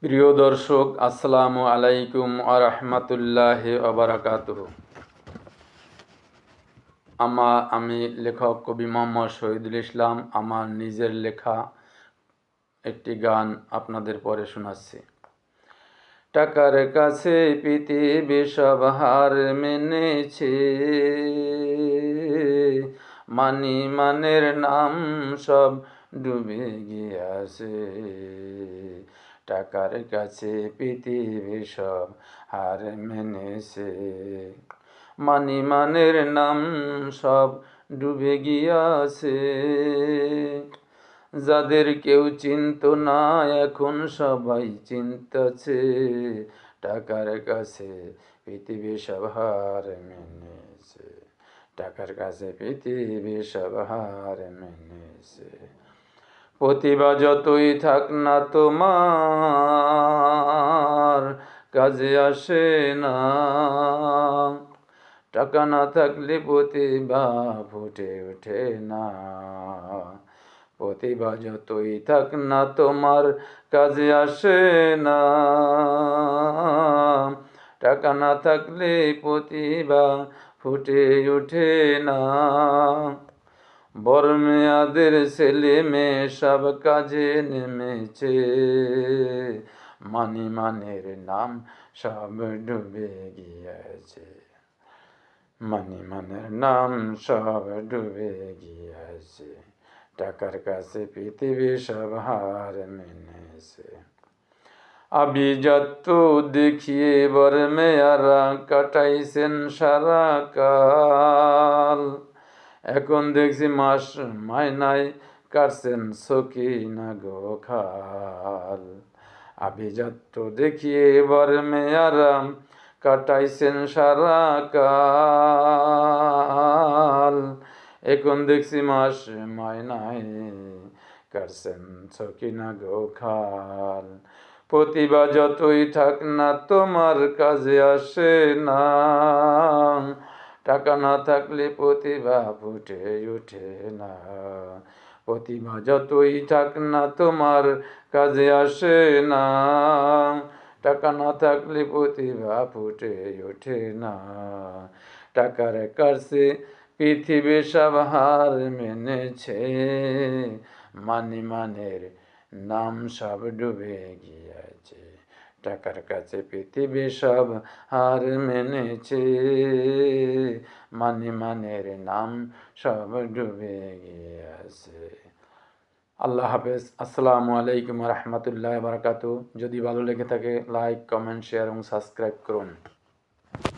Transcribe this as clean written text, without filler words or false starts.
প্রিয় দর্শক, আসসালামু আলাইকুম ওয়া রাহমাতুল্লাহি ওয়া বারাকাতুহু। আমি লেখক কবি মোহাম্মদ শহীদুল ইসলাম আমার নিজের লেখা একটি গান আপনাদের পরে শোনাচ্ছি। টাকার কাছে পৃথিবী সব হার মেনেছে, মানের নাম সব ডুবে গিয়াছে। টাকার কাছে পৃথিবী সব হার মেনেছে, মানের নাম সব ডুবে গিয়াছে। যাদের কেউ চিনত না এখন সবাই চিনতাছে, টাকার কাছে পৃথিবী সব হার মেনেছে। টাকার কাছে পৃথিবী সব হার মেনেছে। প্রতিভা যতই থাক না তোমার কাজে আসে না, টাকা না থাকলে প্রতিভা ফুটে ওঠে না। প্রতিভা যতই থাক না তোমার কাজে আসে না, টাকা না থাকলে প্রতিভা ফুটে ওঠে না। বড় মেয়াদের ছেলে মেয়ে সব কাজে নেমেছে, মানের নাম সব ডুবে গিয়েছে। মানের নাম সব ডুবে গিয়েছে। টাকার কাছে পৃথিবী সব হার মেনেছে। আভিজাত্য দেখিয়ে বর মেয়ারা কাটাইছেন সারা কাল, এখন দেখছি মাস মাইনায় কাটছেন সকিনা গো খাল। আভিজাত্য দেখিয়ে বর মেয়ারা কাটাইছেন সারা কাল, এখন দেখছি মাস মাইনায় কাটছেন সকিনা গো খাল। প্রতিভা যতই থাক না তোমার কাজে আসে না, টাকা না থাকলে প্রতিভা ফুটে ওঠে না। প্রতিভা যতই থাক না তোমার কাজে আসে না, টাকা না থাকলে প্রতিভা ফুটে ওঠে না। টাকার কাছে পৃথিবী সব হার মেনেছে, মানের নাম সব ডুবে গিয়েছে। টাকার কাছে পৃথিবী সব হার মেনেছে, মানের নাম সব ডুবে গিয়েছে। আল্লাহ হাফেজ। আসসালামু আলাইকুম রহমতুল্লাহ বারাকাতু। যদি ভালো লেগে থাকে লাইক, কমেন্ট, শেয়ার এবং সাবস্ক্রাইব করুন।